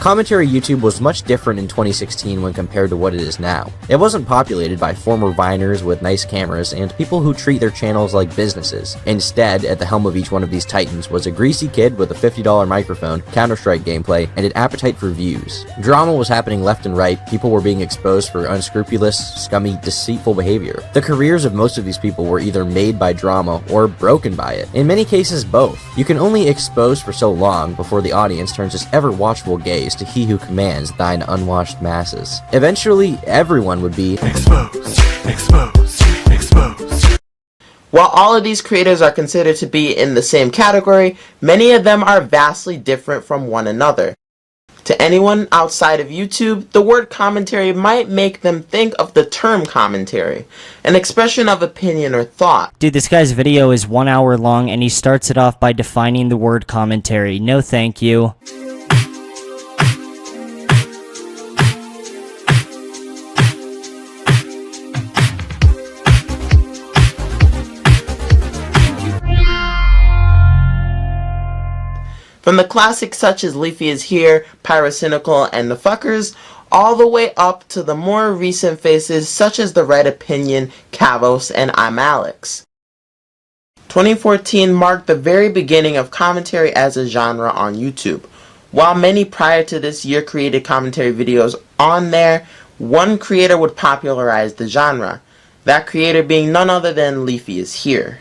Commentary YouTube was much different in 2016 when compared to what it is now. It wasn't populated by former Viners with nice cameras and people who treat their channels like businesses. Instead, at the helm of each one of these titans was a greasy kid with a $50 microphone, Counter-Strike gameplay, and an appetite for views. Drama was happening left and right, people were being exposed for unscrupulous, scummy, deceitful behavior. The careers of most of these people were either made by drama or broken by it. In many cases, both. You can only expose for so long before the audience turns its ever-watchful gaze to he who commands thine unwashed masses. Eventually, everyone would be exposed, exposed, exposed. While all of these creators are considered to be in the same category, many of them are vastly different from one another. To anyone outside of YouTube, the word commentary might make them think of the term commentary, an expression of opinion or thought. Dude, this guy's video is 1 hour long and he starts it off by defining the word commentary. No thank you. From the classics such as Leafyishere, Pyrocynical, and The Fuckers, all the way up to the more recent faces such as The Red Opinion, Kavos, and I'm Alex. 2014 marked the very beginning of commentary as a genre on YouTube. While many prior to this year created commentary videos on there, one creator would popularize the genre, that creator being none other than Leafyishere.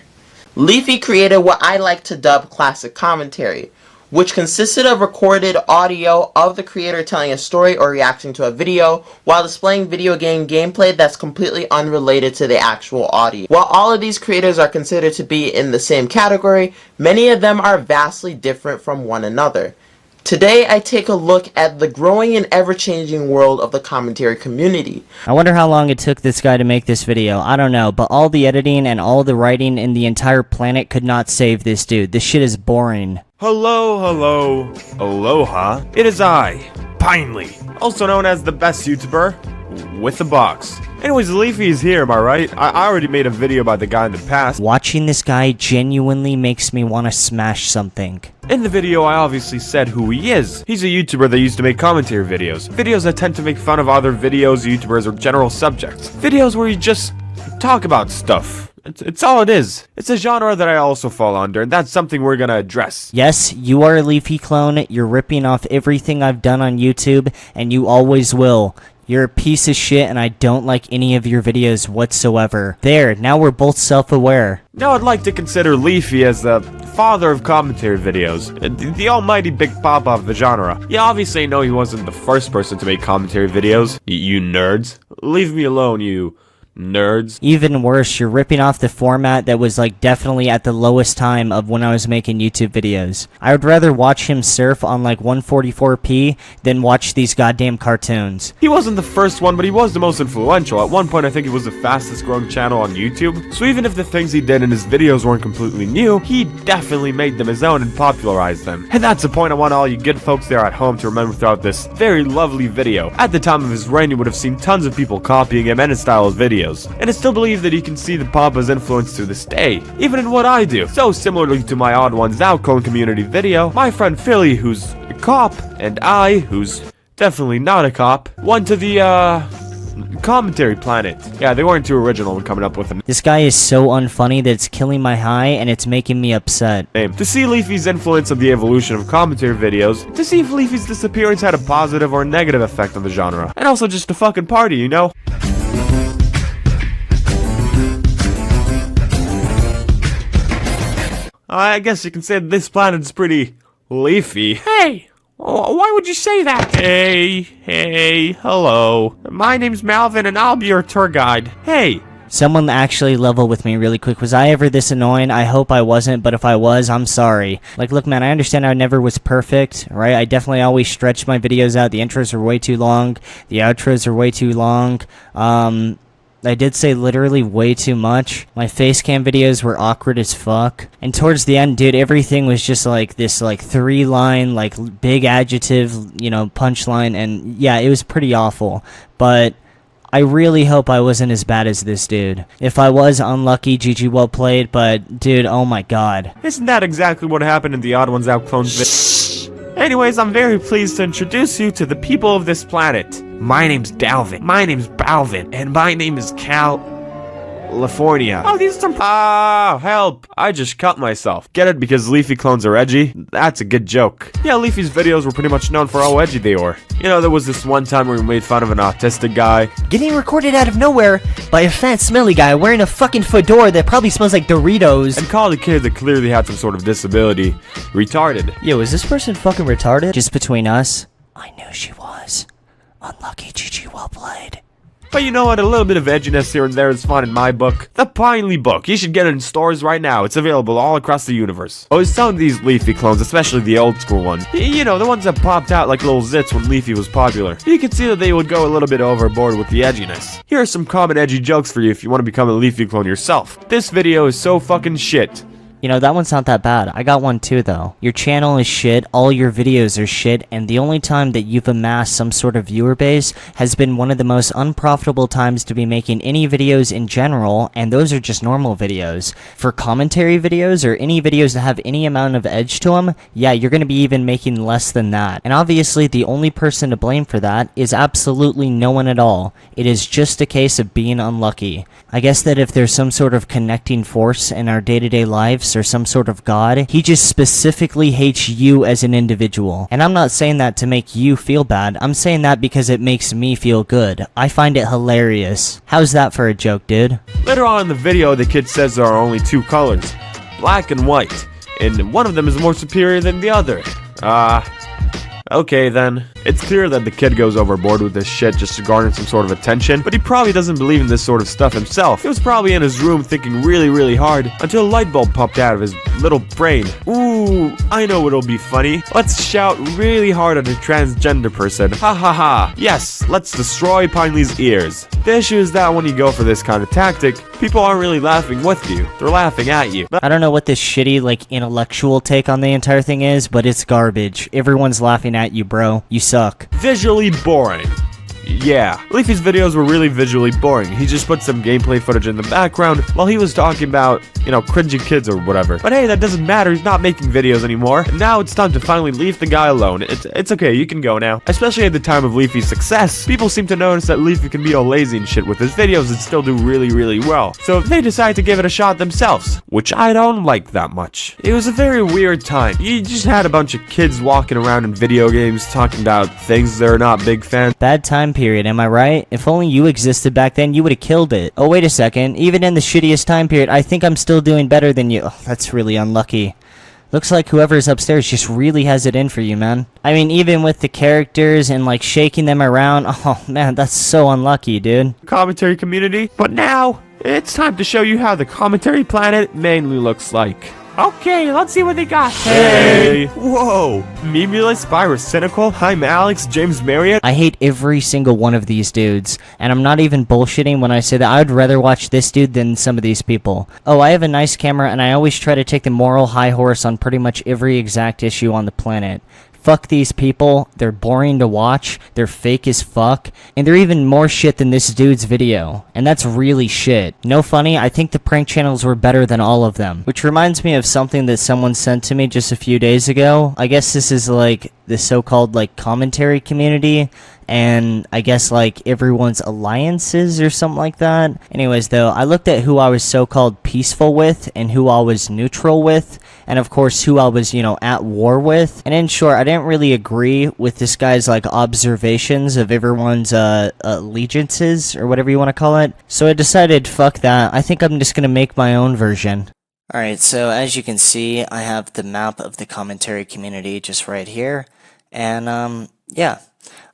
Leafy created what I like to dub classic commentary, which consisted of recorded audio of the creator telling a story or reacting to a video while displaying video game gameplay that's completely unrelated to the actual audio. While all of these creators are considered to be in the same category, many of them are vastly different from one another. Today, I take a look at the growing and ever-changing world of the commentary community. I wonder how long it took this guy to make this video. I don't know, but all the editing and all the writing in the entire planet could not save this dude. This shit is boring. Hello, hello, aloha. It is I, Pinely, also known as the best YouTuber with a box. Anyways, Leafyishere, am I right? I already made a video about the guy in the past. Watching this guy genuinely makes me want to smash something. In the video, I obviously said who he is. He's a YouTuber that used to make commentary videos. Videos that tend to make fun of other videos, YouTubers, or general subjects. Videos where you just talk about stuff. It's all it is. It's a genre that I also fall under, and that's something we're gonna address. Yes, you are a Leafy clone. You're ripping off everything I've done on YouTube, and you always will. You're a piece of shit, and I don't like any of your videos whatsoever. There, now we're both self-aware. Now I'd like to consider Leafy as the father of commentary videos, the almighty Big Papa of the genre. Yeah, obviously I know he wasn't the first person to make commentary videos, you nerds. Leave me alone, you nerds. Even worse, you're ripping off the format that was like definitely at the lowest time of when I was making YouTube videos. I would rather watch him surf on like 144p than watch these goddamn cartoons. He wasn't the first one, but he was the most influential. At one point I think he was the fastest growing channel on YouTube, so even if the things he did in his videos weren't completely new, he definitely made them his own and popularized them. And that's a point I want all you good folks there at home to remember throughout this very lovely video. At the time of his reign, you would have seen tons of people copying him and his style of videos. And I still believe that you can see the Papa's influence to this day, even in what I do. So similarly to my Odd Ones Out clone community video, my friend Philly, who's a cop, and I, who's definitely not a cop, went to the, commentary planet. Yeah, they weren't too original when coming up with them. This guy is so unfunny that it's killing my high and it's making me upset. To see Leafy's influence on the evolution of commentary videos, to see if Leafy's disappearance had a positive or negative effect on the genre, and also just a fucking party, you know? I guess you can say this planet's pretty leafy. Hey! Why would you say that? Hey, hello. My name's Malvin and I'll be your tour guide. Hey! Someone actually level with me really quick. Was I ever this annoying? I hope I wasn't, but if I was, I'm sorry. Like, look, man, I understand I never was perfect, right? I definitely always stretched my videos out. The intros are way too long. The outros are way too long. I did say literally way too much. My face cam videos were awkward as fuck. And towards the end, dude, everything was just like this, like, 3-line, like, big adjective, you know, punchline. And yeah, it was pretty awful. But I really hope I wasn't as bad as this dude. If I was, unlucky, GG well played. But, dude, oh my god. Isn't that exactly what happened in the Odd Ones Out clones video? Anyways, I'm very pleased to introduce you to the people of this planet. My name's Dalvin. My name's Balvin. And my name is California. Oh, these are some— Ah, help! I just cut myself. Get it? Because Leafy clones are edgy? That's a good joke. Yeah, Leafy's videos were pretty much known for how edgy they were. You know, there was this one time where we made fun of an autistic guy. Getting recorded out of nowhere by a fat smelly guy wearing a fucking fedora that probably smells like Doritos. And called a kid that clearly had some sort of disability retarded. Yo, is this person fucking retarded? Just between us, I knew she was. Unlucky, GG, well played. But you know what? A little bit of edginess here and there is fun in my book. The Pinely book. You should get it in stores right now. It's available all across the universe. Oh, some of these Leafy clones, especially the old school ones. You know, the ones that popped out like little zits when Leafy was popular. You can see that they would go a little bit overboard with the edginess. Here are some common edgy jokes for you if you want to become a Leafy clone yourself. This video is so fucking shit. You know, that one's not that bad. I got one too, though. Your channel is shit, all your videos are shit, and the only time that you've amassed some sort of viewer base has been one of the most unprofitable times to be making any videos in general, and those are just normal videos. For commentary videos, or any videos that have any amount of edge to them, yeah, you're gonna be even making less than that. And obviously, the only person to blame for that is absolutely no one at all. It is just a case of being unlucky. I guess that if there's some sort of connecting force in our day-to-day lives, or some sort of god, he just specifically hates you as an individual. And I'm not saying that to make you feel bad, I'm saying that because it makes me feel good. I find it hilarious. How's that for a joke, dude? Later on in the video, the kid says there are only two colors, black and white, and one of them is more superior than the other. Okay then. It's clear that the kid goes overboard with this shit just to garner some sort of attention, but he probably doesn't believe in this sort of stuff himself. He was probably in his room thinking really hard until a light bulb popped out of his little brain. Ooh, I know what'll be funny. Let's shout really hard at a transgender person. Ha ha ha. Yes, let's destroy Pinely's ears. The issue is that when you go for this kind of tactic, people aren't really laughing with you. They're laughing at you. I don't know what this shitty, like, intellectual take on the entire thing is, but it's garbage. Everyone's laughing at you, bro. You suck. Visually boring. Yeah, Leafy's videos were really visually boring. He just put some gameplay footage in the background while he was talking about, you know, cringy kids or whatever. But hey, that doesn't matter. He's not making videos anymore. And now it's time to finally leave the guy alone. It's okay. You can go now. Especially at the time of Leafy's success, people seem to notice that Leafy can be all lazy and shit with his videos and still do really well. So they decide to give it a shot themselves, which I don't like that much. It was a very weird time. You just had a bunch of kids walking around in video games talking about things they're not big fans. Bad time period, am I right? If only you existed back then, you would have killed it. Oh, wait a second. Even in the shittiest time period, I think I'm still doing better than you. Oh, that's really unlucky. Looks like whoever's upstairs just really has it in for you, man. I mean, even with the characters and, like, shaking them around, oh, man, that's so unlucky, dude. Commentary community. But now, it's time to show you how the commentary planet mainly looks like. Okay, let's see what they got. Hey! Whoa! Memulus, Spyro Cynical, I'm Alex, James Marriott. I hate every single one of these dudes, and I'm not even bullshitting when I say that I would rather watch this dude than some of these people. Oh, I have a nice camera, and I always try to take the moral high horse on pretty much every exact issue on the planet. Fuck these people, they're boring to watch, they're fake as fuck, and they're even more shit than this dude's video. And that's really shit. No funny, I think the prank channels were better than all of them. Which reminds me of something that someone sent to me just a few days ago. I guess this is like the so-called like commentary community, and I guess like everyone's alliances or something like that. Anyways though, I looked at who I was so-called peaceful with and who I was neutral with, and of course who I was, you know, at war with. And in short, I didn't really agree with this guy's like observations of everyone's allegiances or whatever you want to call it. So I decided, fuck that, I think I'm just gonna make my own version. Alright, so as you can see, I have the map of the commentary community just right here. And yeah,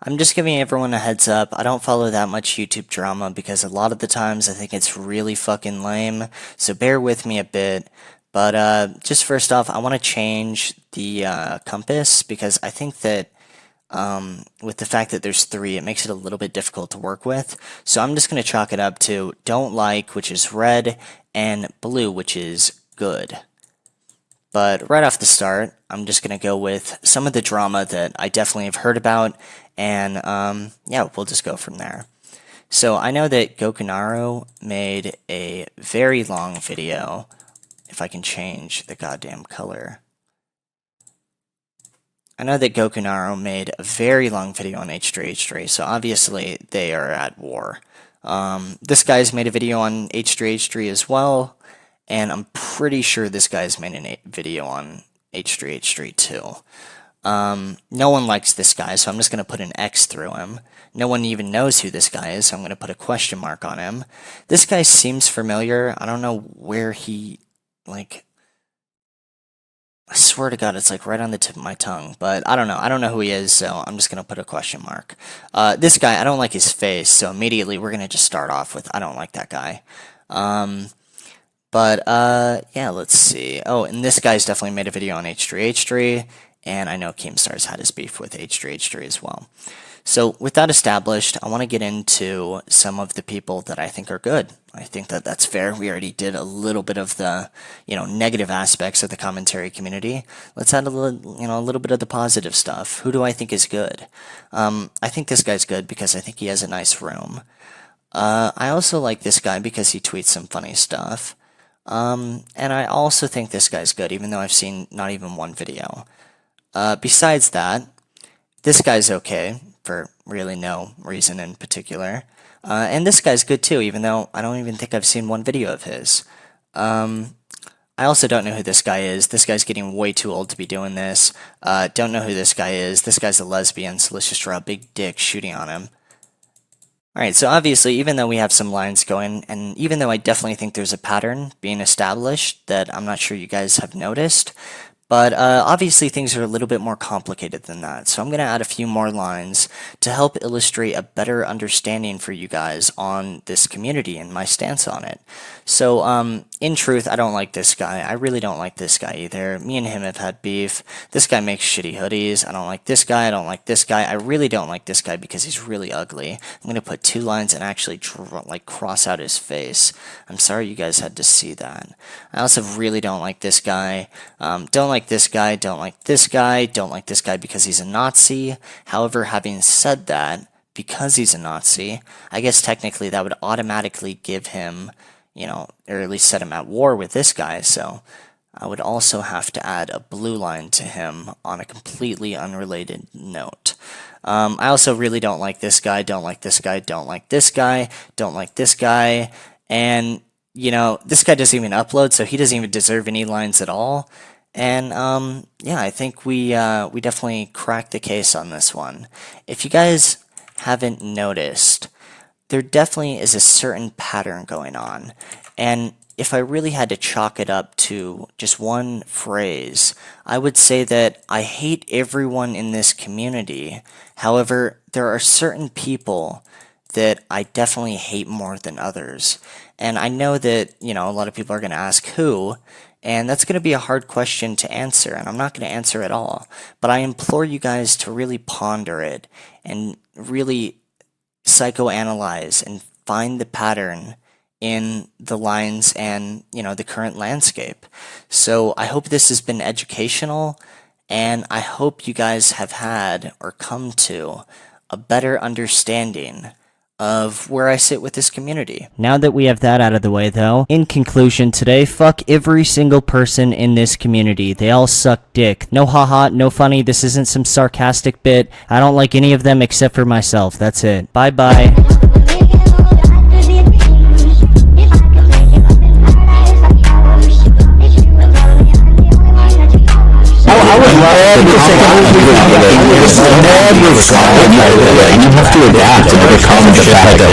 I'm just giving everyone a heads up. I don't follow that much YouTube drama because a lot of the times I think it's really fucking lame. So bear with me a bit. But just first off, I want to change the compass because I think that with the fact that there's 3, it makes it a little bit difficult to work with. So I'm just going to chalk it up to don't like, which is red, and blue, which is good. But right off the start, I'm just going to go with some of the drama that I definitely have heard about, and yeah, we'll just go from there. So I know that Gokunaro made a very long video, if I can change the goddamn color. I know that Goku Naro made a very long video on H3H3, so obviously they are at war. This guy's made a video on H3H3 as well, and I'm pretty sure this guy's made a video on H3H3 too. No one likes this guy, so I'm just going to put an X through him. No one even knows who this guy is, so I'm going to put a question mark on him. This guy seems familiar. I don't know where he, like, I swear to God, it's like right on the tip of my tongue, but I don't know. I don't know who he is, so I'm just going to put a question mark. This guy, I don't like his face, so immediately we're going to just start off with I don't like that guy. Yeah, let's see. Oh, and this guy's definitely made a video on H3H3, and I know Keemstar's had his beef with H3H3 as well. So with that established, I want to get into some of the people that I think are good. I think that that's fair. We already did a little bit of the, negative aspects of the commentary community. Let's add a little bit of the positive stuff. Who do I think is good? I think this guy's good because I think he has a nice room. I also like this guy because he tweets some funny stuff. And I also think this guy's good, even though I've seen not even one video. Besides that, this guy's okay, for really no reason in particular. And this guy's good too, even though I don't even think I've seen one video of his. I also don't know who this guy is. This guy's getting way too old to be doing this. Don't know who this guy is. This guy's a lesbian, so let's just draw a big dick shooting on him. Alright, so obviously, even though we have some lines going, and even though I definitely think there's a pattern being established that I'm not sure you guys have noticed, but obviously things are a little bit more complicated than that. So I'm going to add a few more lines to help illustrate a better understanding for you guys on this community and my stance on it. So in truth, I don't like this guy. I really don't like this guy either. Me and him have had beef. This guy makes shitty hoodies. I don't like this guy. I don't like this guy. I really don't like this guy because he's really ugly. I'm going to put 2 lines and actually cross out his face. I'm sorry you guys had to see that. I also really don't like this guy. Don't like this guy, don't like this guy, don't like this guy because he's a Nazi. However, having said that, because he's a Nazi, I guess technically that would automatically give him, or at least set him at war with this guy, so I would also have to add a blue line to him on a completely unrelated note. I also really don't like this guy, don't like this guy, don't like this guy, don't like this guy, and, this guy doesn't even upload, so he doesn't even deserve any lines at all. And yeah, I think we definitely cracked the case on this one. If you guys haven't noticed, there definitely is a certain pattern going on. And if I really had to chalk it up to just one phrase, I would say that I hate everyone in this community. However, there are certain people that I definitely hate more than others. And I know that, a lot of people are going to ask who. And that's going to be a hard question to answer, and I'm not going to answer at all. But I implore you guys to really ponder it and really psychoanalyze and find the pattern in the lines and, the current landscape. So I hope this has been educational, and I hope you guys have had or come to a better understanding of where I sit with this community. Now that we have that out of the way though, in conclusion today, fuck every single person in this community. They all suck dick. No haha, no funny, this isn't some sarcastic bit. I don't like any of them except for myself. That's it. Bye bye. I would love to say you have to adapt and overcome the fact that